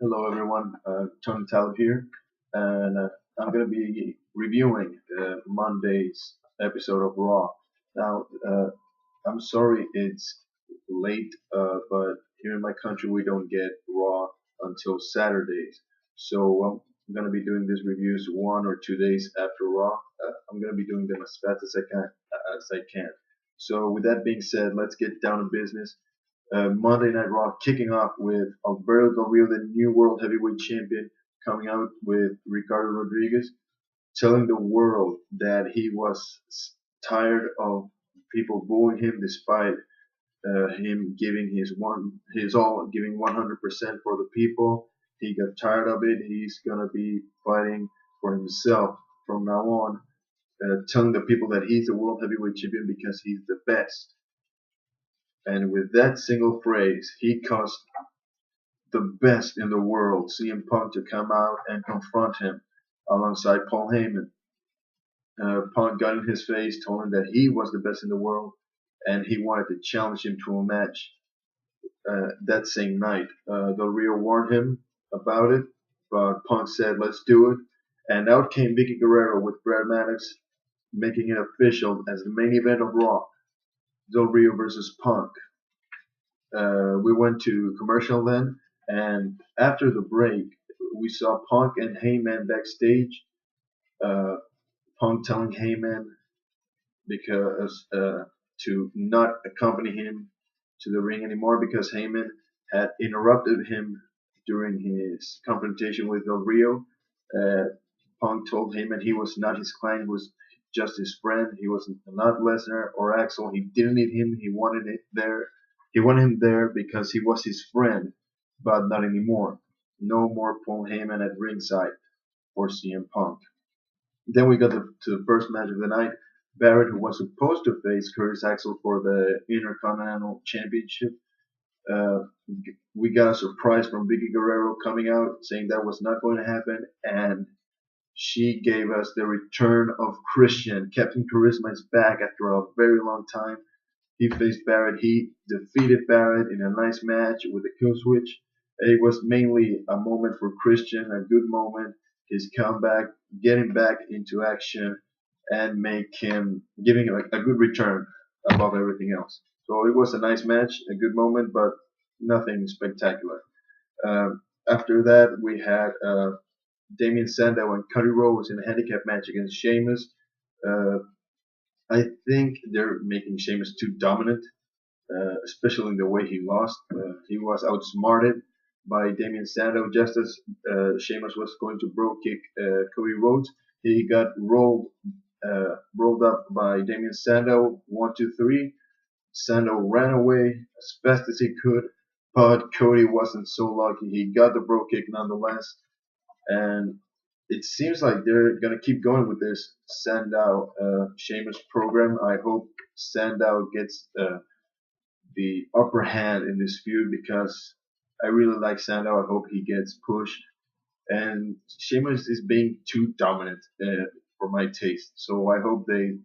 Hello everyone, Tony Talib here, and I'm going to be reviewing Monday's episode of Raw. Now, I'm sorry it's late, but here in my country we don't get Raw until Saturdays. So I'm going to be doing these reviews 1 or 2 days after Raw. I'm going to be doing them as fast as I can. So with that being said, let's get down to business. Monday Night Raw kicking off with Alberto Del Rio, the new World Heavyweight Champion, coming out with Ricardo Rodriguez, telling the world that he was tired of people booing him despite him giving his all, giving 100% for the people. He got tired of it. He's gonna be fighting for himself from now on, telling the people that he's the World Heavyweight Champion because he's the best. And with that single phrase, he caused the best in the world, CM Punk, to come out and confront him alongside Paul Heyman. Punk got in his face, told him that he was the best in the world, and he wanted to challenge him to a match that same night. Del Rio warned him about it, but Punk said, "Let's do it." And out came Vicky Guerrero with Brad Maddox, making it official as the main event of Raw: Del Rio versus Punk. We went to commercial then, and after the break, we saw Punk and Heyman backstage. Uh, Punk telling Heyman because to not accompany him to the ring anymore because Heyman had interrupted him during his confrontation with Del Rio. Uh, Punk told Heyman he was not his client, he was just his friend. He was not Lesnar or Axel. He didn't need him. He wanted it there. He wanted him there because he was his friend, but not anymore. No more Paul Heyman at ringside for CM Punk. Then we got to the first match of the night. Barrett, who was supposed to face Curtis Axel for the Intercontinental Championship, uh, we got a surprise from Vicky Guerrero coming out saying that was not going to happen, and she gave us the return of Christian. Captain Charisma is back after a very long time. He faced Barrett. He defeated Barrett in a nice match with a kill switch. It was mainly a moment for Christian, a good moment. His comeback, getting back into action, and make him giving him a good return above everything else. So it was a nice match, a good moment, but nothing spectacular. After that, we had Damien Sandow and Cody Rhodes in a handicap match against Sheamus. Uh, I think they're making Sheamus too dominant, especially in the way he lost. He was outsmarted by Damien Sandow just as Sheamus was going to bro kick Cody Rhodes. He got rolled up by Damien Sandow. 1, 2, 3. Sandow ran away as fast as he could, but Cody wasn't so lucky. He got the bro kick nonetheless, and it seems like they're gonna keep going with this Sandow Sheamus program. I hope Sandow gets the upper hand in this feud because I really like Sandow. I hope he gets pushed. And Sheamus is being too dominant for my taste, so I hope they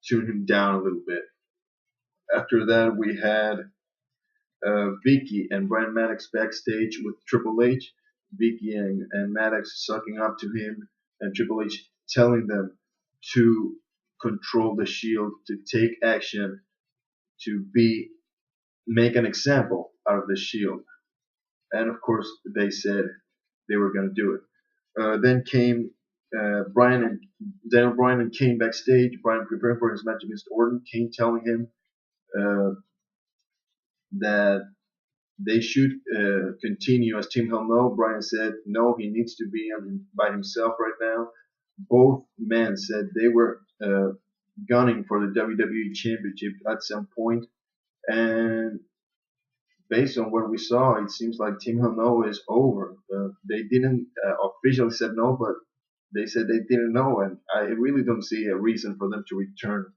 tune him down a little bit. After that, we had Vicky and Brian Maddox backstage with Triple H. Vicky and Maddox sucking up to him, and Triple H telling them to control the Shield, to take action, to make an example out of the Shield. And of course, they said they were going to do it. Then came Brian and Daniel Bryan and Kane backstage. Bryan preparing for his match against Orton. Kane telling him uh, that they should continue as Team Hell No. Bryan said no, he needs to be by himself right now. Both men said they were gunning for the WWE Championship at some point, and based on what we saw, it seems like Team Hell No is over. They didn't officially said no, but they said they didn't know, and I really don't see a reason for them to return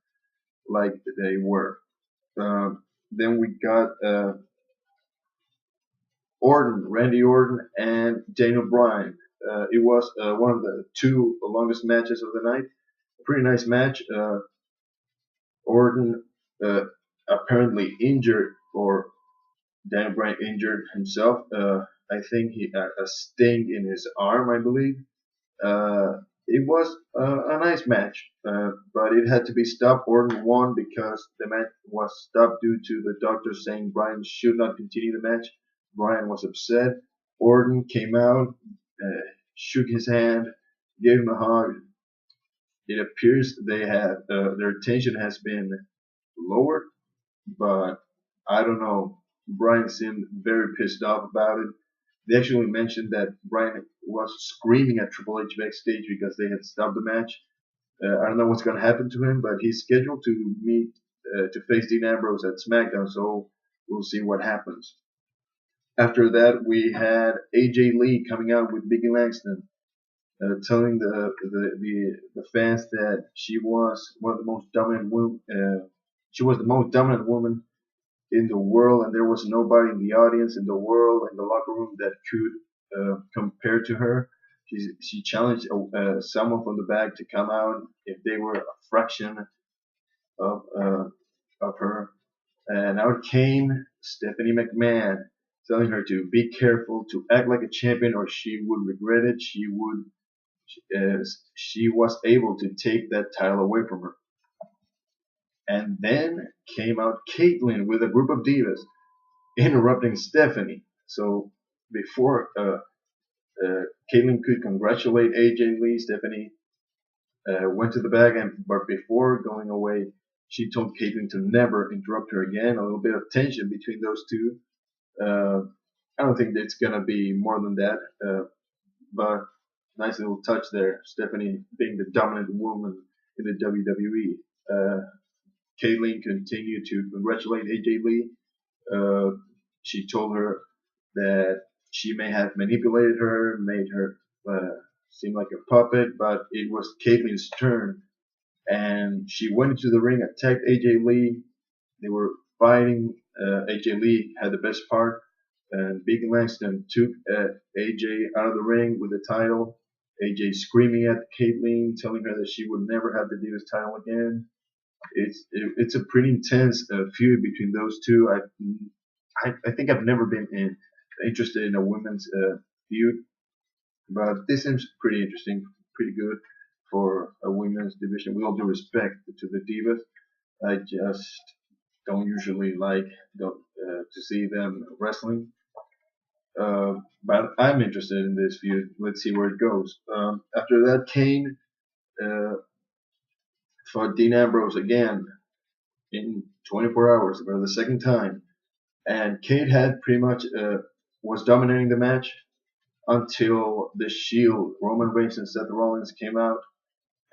like they were. Uh, then we got Randy Orton, and Daniel Bryan. It was one of the two longest matches of the night. Pretty nice match. Orton apparently injured, or Daniel Bryan injured himself. I think a sting in his arm, I believe. It was a nice match, but it had to be stopped. Orton won because the match was stopped due to the doctor saying Bryan should not continue the match. Bryan was upset. Orton came out, shook his hand, gave him a hug. It appears they have their tension has been lowered, but I don't know. Bryan seemed very pissed off about it. They actually mentioned that Bryan was screaming at Triple H backstage because they had stopped the match. I don't know what's going to happen to him, but he's scheduled to meet to face Dean Ambrose at SmackDown, so we'll see what happens. After that, we had AJ Lee coming out with Biggie Langston, telling the fans that she was one of the most dominant women. She was the most dominant woman in the world, and there was nobody in the audience, in the world, in the locker room that could compare to her. She challenged someone from the back to come out if they were a fraction of her. And out came Stephanie McMahon, telling her to be careful, to act like a champion, or she would regret it. She was able to take that title away from her. And then came out Caitlyn with a group of divas interrupting Stephanie. So before Caitlyn could congratulate AJ Lee, Stephanie went to the back, but before going away, she told Caitlyn to never interrupt her again. A little bit of tension between those two. Uh, I don't think it's gonna be more than that, but nice little touch there. Stephanie being the dominant woman in the WWE. Caitlyn continued to congratulate AJ Lee. Uh, she told her that she may have manipulated her, made her seem like a puppet, but it was Caitlyn's turn. And she went into the ring, attacked AJ Lee. They were fighting. AJ Lee had the best part. And Big Langston took AJ out of the ring with the title. AJ screaming at Caitlyn, telling her that she would never have the Divas title again. It's a pretty intense feud between those two. I think I've never been interested in a women's feud, but this seems pretty interesting, pretty good for a women's division. With all due respect to the Divas, I just don't usually like to see them wrestling. But I'm interested in this feud. Let's see where it goes. After that, Kane uh, fought Dean Ambrose again in 24 hours for the second time. And Kate had pretty much was dominating the match until the Shield, Roman Reigns and Seth Rollins came out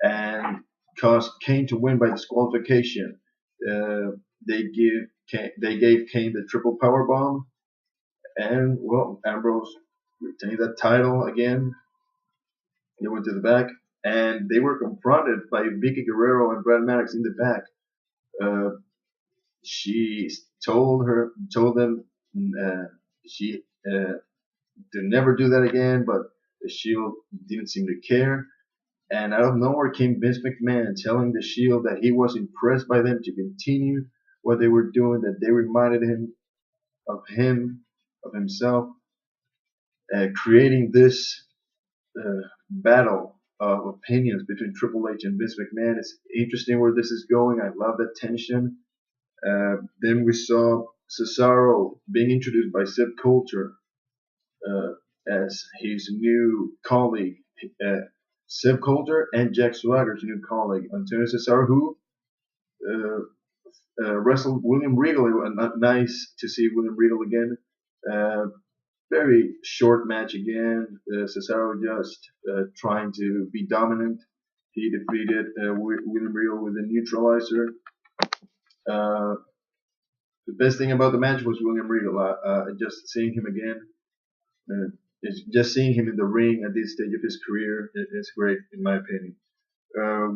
and caused Kane to win by disqualification. They gave Kane the triple power bomb, and well, Ambrose retained that title again. They went to the back, and they were confronted by Vicky Guerrero and Brad Maddox in the back. Uh, she told them she to never do that again, but the Shield didn't seem to care. And out of nowhere came Vince McMahon telling the Shield that he was impressed by them to continue what they were doing, that they reminded him, of himself, creating this battle of opinions between Triple H and Vince McMahon. It's interesting where this is going. I love the tension. Then we saw Cesaro being introduced by Seb Coulter uh, as his new colleague. Seb Coulter and Jack Swagger's new colleague, Antonio Cesaro, who wrestled William Regal. Nice to see William Regal again. Uh, Very short match again. Cesaro just trying to be dominant. He defeated William Regal with a neutralizer. Uh, the best thing about the match was William Regal. Just seeing him again, just seeing him in the ring at this stage of his career is great, in my opinion.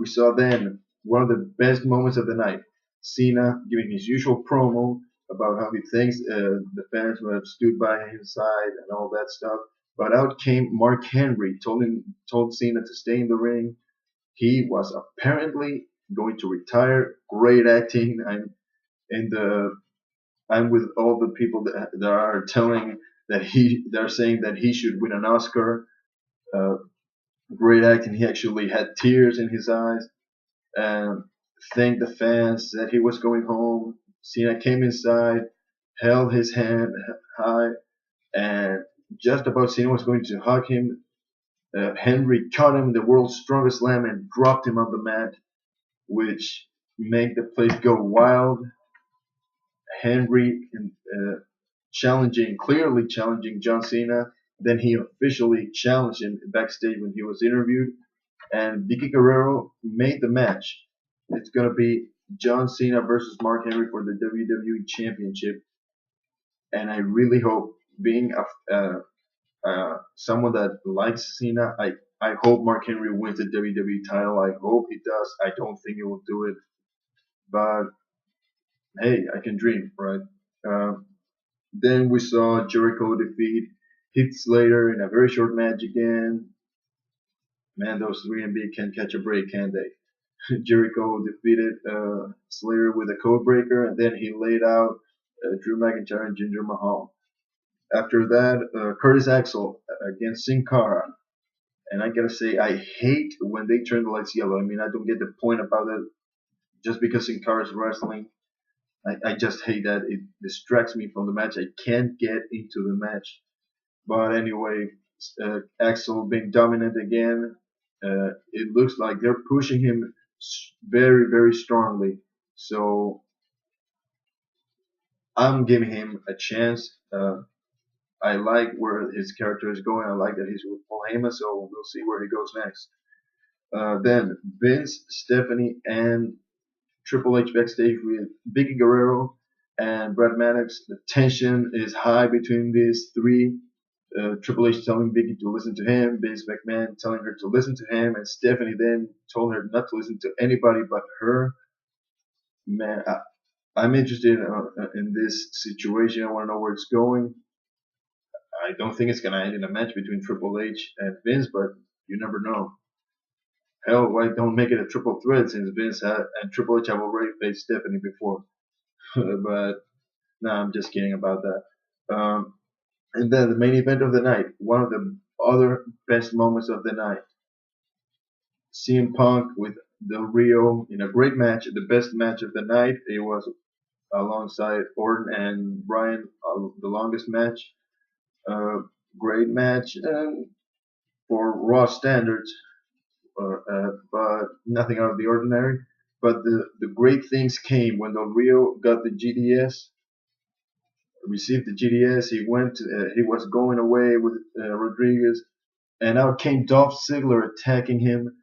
We saw then one of the best moments of the night. Cena giving his usual promo about how he thanks the fans who have stood by his side and all that stuff. But out came Mark Henry, told Cena to stay in the ring. He was apparently going to retire. Great acting. I'm with all the people that are telling that they're saying that he should win an Oscar. Uh, Great acting. He actually had tears in his eyes and thanked the fans that he was going home. Cena came inside, held his hand high, and just about Cena was going to hug him. Henry caught him in the world's strongest slam and dropped him on the mat, which made the place go wild. Henry clearly challenging John Cena. Then he officially challenged him backstage when he was interviewed, and Vicky Guerrero made the match. It's gonna be John Cena versus Mark Henry for the WWE Championship, and I really hope, being someone that likes Cena, I hope Mark Henry wins the WWE title. I hope he does. I don't think he will do it, but hey, I can dream, right? Uh, then we saw Jericho defeat Heath Slater in a very short match again. Man, those 3MB can catch a break, can't they? Jericho defeated Slater with a code breaker, and then he laid out Drew McIntyre and Jinder Mahal. After that, Curtis Axel against Sin Cara. And I gotta say, I hate when they turn the lights yellow. I mean, I don't get the point about it. Just because Sin Cara is wrestling, I just hate that. It distracts me from the match. I can't get into the match. But anyway, Axel being dominant again. It looks like they're pushing him very, very strongly. So I'm giving him a chance. I like where his character is going. I like that he's with Paul Heyman, so we'll see where he goes next. Then Vince, Stephanie, and Triple H backstage with Vicky Guerrero and Brad Maddox. The tension is high between these three. Triple H telling Vicky to listen to him, Vince McMahon telling her to listen to him, and Stephanie then told her not to listen to anybody but her. Man, I'm interested in this situation. I want to know where it's going. I don't think it's going to end in a match between Triple H and Vince, but you never know. Hell, why don't make it a triple threat since Vince and Triple H have already faced Stephanie before? But no, I'm just kidding about that. And then the main event of the night, one of the other best moments of the night. CM Punk with Del Rio in a great match, the best match of the night. It was alongside Orton and Bryan, the longest match. Great match for Raw standards, but nothing out of the ordinary. But the great things came when Del Rio got the GDS, received the GDS. He was going away with Rodriguez, and out came Dolph Ziggler attacking him,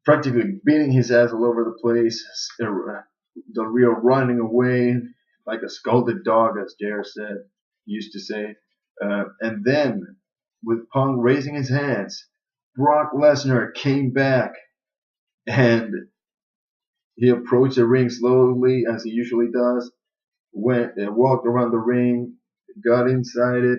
practically beating his ass all over the place. Del Rio running away like a scolded dog, as JR used to say. And then, with Punk raising his hands, Brock Lesnar came back and he approached the ring slowly, as he usually does. Walked around the ring, got inside it,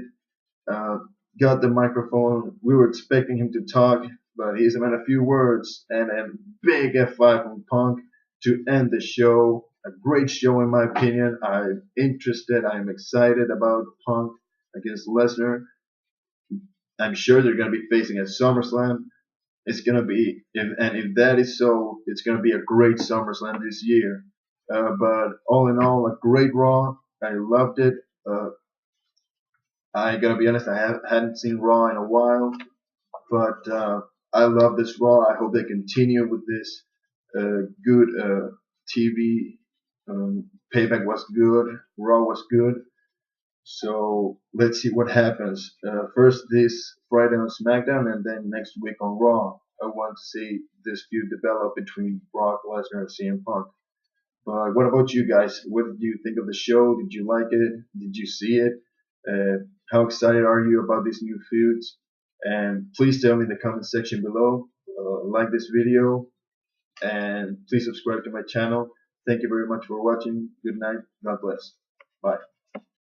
uh, got the microphone. We were expecting him to talk, but he's had a few words and a big F5 from Punk to end the show. A great show in my opinion. I'm interested. I'm excited about Punk against Lesnar. I'm sure they're going to be facing at SummerSlam. It's going to be, if that is so, it's going to be a great SummerSlam this year. But all in all, a great Raw. I loved it. I gotta be honest, I hadn't seen Raw in a while, but I love this Raw. I hope they continue with this good TV. Payback was good. Raw was good. So let's see what happens. First this Friday on SmackDown, and then next week on Raw. I want to see this feud develop between Brock Lesnar and CM Punk. What about you guys? What did you think of the show? Did you like it? Did you see it? How excited are you about these new feuds? And please tell me in the comment section below. Like this video and please subscribe to my channel. Thank you very much for watching. Good night. God bless. Bye.